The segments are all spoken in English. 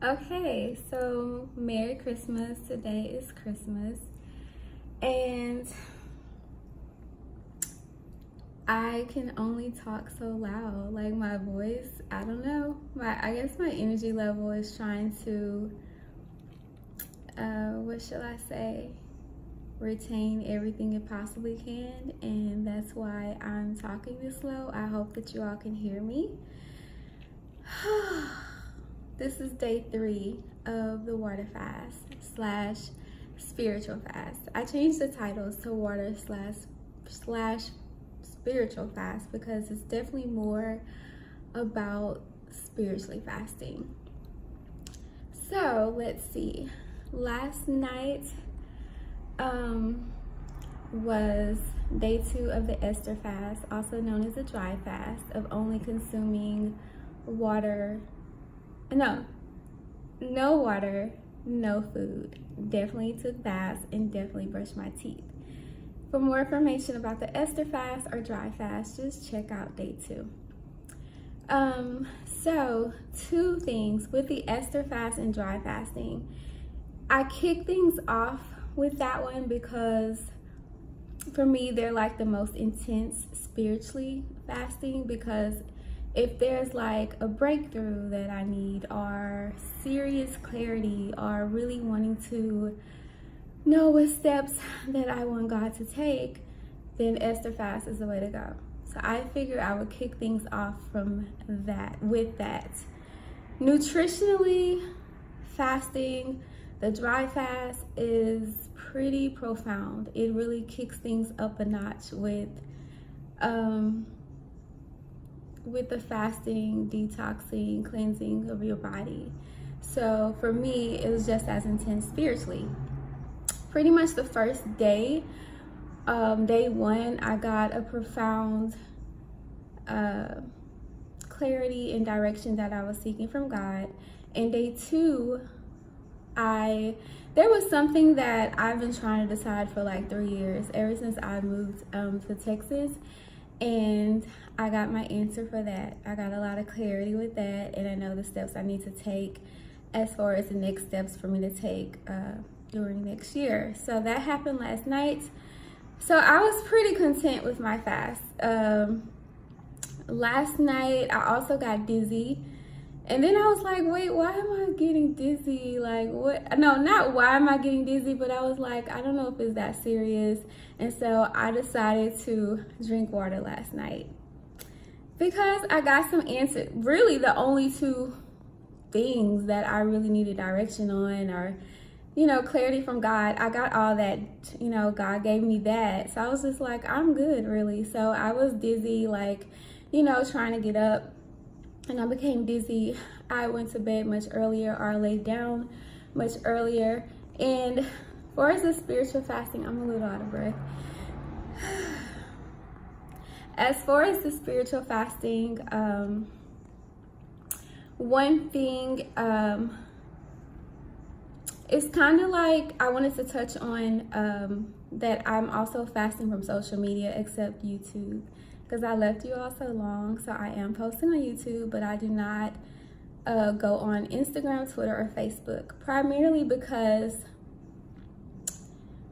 Okay, so Merry Christmas. Today is Christmas. And I can only talk so loud. Like my voice, I don't know. I guess my energy level is trying to what shall I say? Retain everything it possibly can, and that's why I'm talking this slow. I hope that you all can hear me. This is day 3 of the water fast slash spiritual fast. I changed the titles to water slash spiritual fast because it's definitely more about spiritually fasting. So let's see. Last night was day 2 of the Esther fast, also known as a dry fast, of only consuming water. No water, no food. Definitely took baths and definitely brushed my teeth. For more information about the Esther fast or dry fast, just check out day 2. So 2 things with the Esther fast and dry fasting. I kick things off with that one because for me, they're like the most intense spiritually fasting, because if there's like a breakthrough that I need, or serious clarity, or really wanting to know what steps that I want God to take, then Esther fast is the way to go. So I figured I would kick things off from that, with that. Nutritionally, fasting, the dry fast is pretty profound. It really kicks things up a notch with the fasting, detoxing, cleansing of your body. So for me, it was just as intense spiritually. Pretty much the first day, day 1, I got a profound clarity and direction that I was seeking from God. And day 2, there was something that I've been trying to decide for like 3 years, ever since I moved to Texas. And I got my answer for that. I got a lot of clarity with that, and I know the steps I need to take as far as the next steps for me to take during next year. So that happened last night. So I was pretty content with my fast. Last night, I also got dizzy. And then I was like, wait, why am I getting dizzy? Like, what? No, not why am I getting dizzy, but I was like, I don't know if it's that serious. And so I decided to drink water last night because I got some answers. Really, the only 2 things that I really needed direction on, or, clarity from God. I got all that, God gave me that. So I was just like, I'm good, really. So I was dizzy, like, trying to get up. And I became dizzy. I went to bed much earlier, or laid down much earlier. And as far as the spiritual fasting, I'm a little out of breath. As far as the spiritual fasting, one thing, it's kind of like I wanted to touch on that I'm also fasting from social media except YouTube, because I left you all so long. So I am posting on YouTube, but I do not go on Instagram, Twitter, or Facebook, primarily because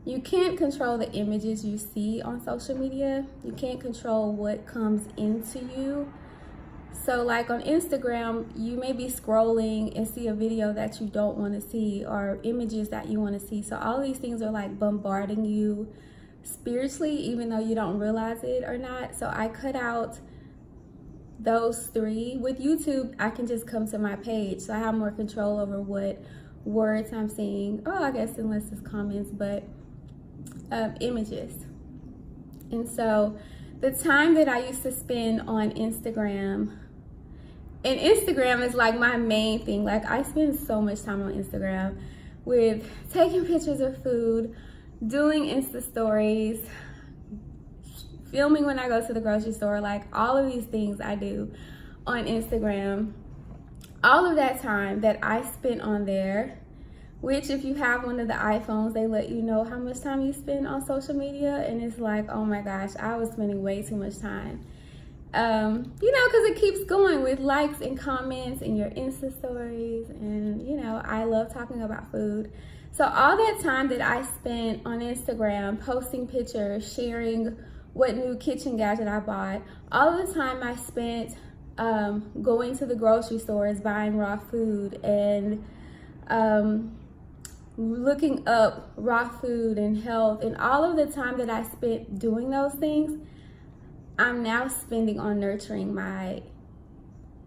you can't control the images you see on social media. You can't control what comes into you. So like on Instagram, you may be scrolling and see a video that you don't want to see, or images that you want to see. So all these things are like bombarding you spiritually, even though you don't realize it or not. So I cut out those 3. With YouTube, I can just come to my page, so I have more control over what words I'm seeing. Oh, I guess unless it's comments, but images. And so the time that I used to spend on Instagram, and Instagram is like my main thing. Like I spend so much time on Instagram with taking pictures of food, doing Insta stories, filming when I go to the grocery store, like all of these things I do on Instagram. All of that time that I spent on there, which if you have one of the iPhones, they let you know how much time you spend on social media, and it's like, oh my gosh, I was spending way too much time. You know, because it keeps going with likes and comments and your Insta stories. And, you know, I love talking about food. So all that time that I spent on Instagram, posting pictures, sharing what new kitchen gadget I bought, all the time I spent going to the grocery stores, buying raw food, and looking up raw food and health, and all of the time that I spent doing those things, I'm now spending on nurturing my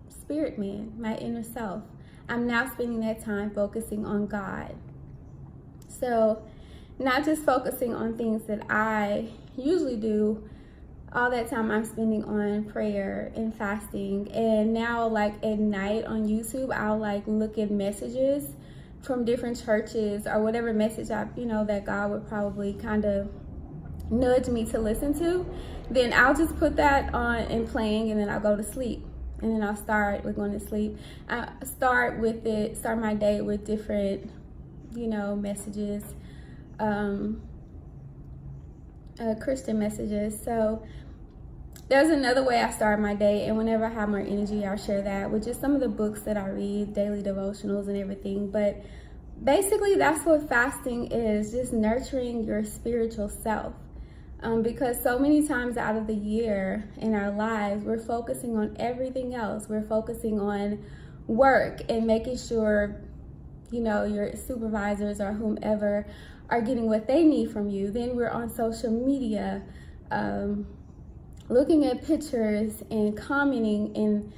spirit man, my inner self. I'm now spending that time focusing on God. So not just focusing on things that I usually do, all that time I'm spending on prayer and fasting. And now, like at night on YouTube, I'll like look at messages from different churches or whatever message that God would probably kind of nudge me to listen to. Then I'll just put that on and playing, and then I'll go to sleep. And then I'll start with going to sleep. I start my day with different, messages, Christian messages. So there's another way I start my day, and whenever I have more energy, I'll share that with just some of the books that I read, daily devotionals and everything. But basically, that's what fasting is, just nurturing your spiritual self. Because so many times out of the year in our lives, we're focusing on everything else. We're focusing on work and making sure, your supervisors or whomever are getting what they need from you. Then we're on social media, looking at pictures and commenting, and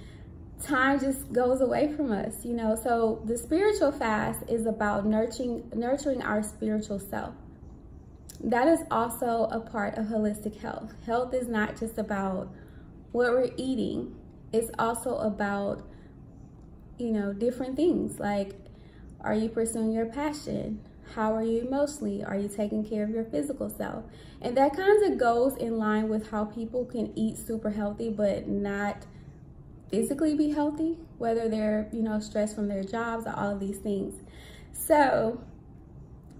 time just goes away from us, So the spiritual fast is about nurturing our spiritual self. That is also a part of holistic health. Health is not just about what we're eating. It's also about, different things. Like, are you pursuing your passion? How are you emotionally? Are you taking care of your physical self? And that kind of goes in line with how people can eat super healthy but not physically be healthy, whether they're, stressed from their jobs or all of these things. So,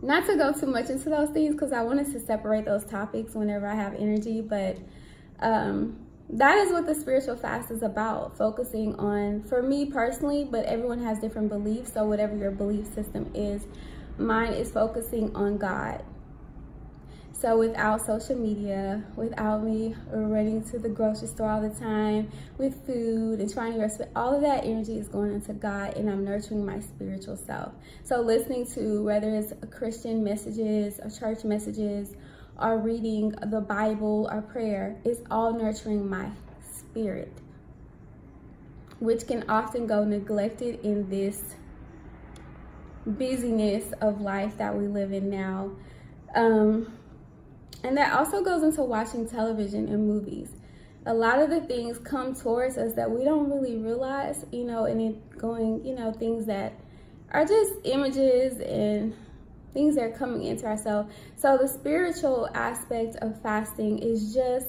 not to go too much into those things because I wanted to separate those topics whenever I have energy, but that is what the spiritual fast is about, focusing on, for me personally, but everyone has different beliefs, so whatever your belief system is, mine is focusing on God. So without social media, without me running to the grocery store all the time with food and trying to respect, all of that energy is going into God, and I'm nurturing my spiritual self. So listening to, whether it's Christian messages or church messages or reading the Bible or prayer, is all nurturing my spirit, which can often go neglected in this busyness of life that we live in now. And that also goes into watching television and movies. A lot of the things come towards us that we don't really realize, and it going, things that are just images and things that are coming into ourselves. So the spiritual aspect of fasting is just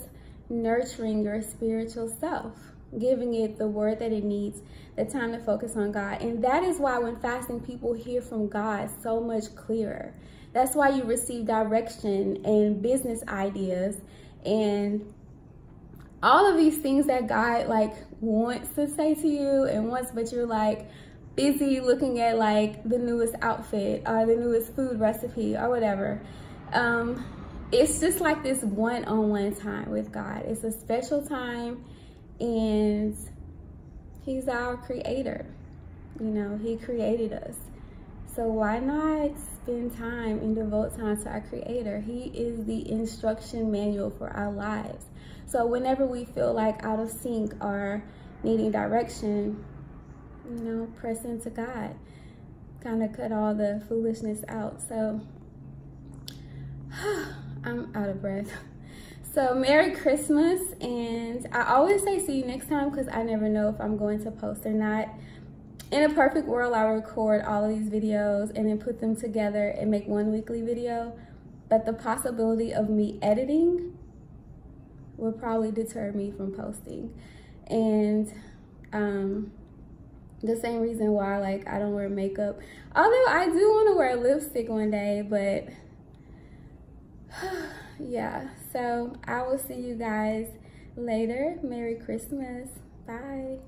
nurturing your spiritual self, giving it the word that it needs, the time to focus on God. And that is why when fasting, people hear from God so much clearer. That's why you receive direction and business ideas and all of these things that God wants to say to you and wants, but you're busy looking at the newest outfit or the newest food recipe or whatever. It's just this one-on-one time with God. It's a special time, and He's our creator. He created us. So why not spend time and devote time to our creator? He is the instruction manual for our lives. So whenever we feel out of sync or needing direction, press into God. Kind of cut all the foolishness out. So I'm out of breath. So Merry Christmas, and I always say see you next time because I never know if I'm going to post or not. In a perfect world, I would record all of these videos and then put them together and make one weekly video. But the possibility of me editing would probably deter me from posting. And the same reason why I don't wear makeup. Although I do want to wear lipstick one day, but yeah. So I will see you guys later. Merry Christmas. Bye.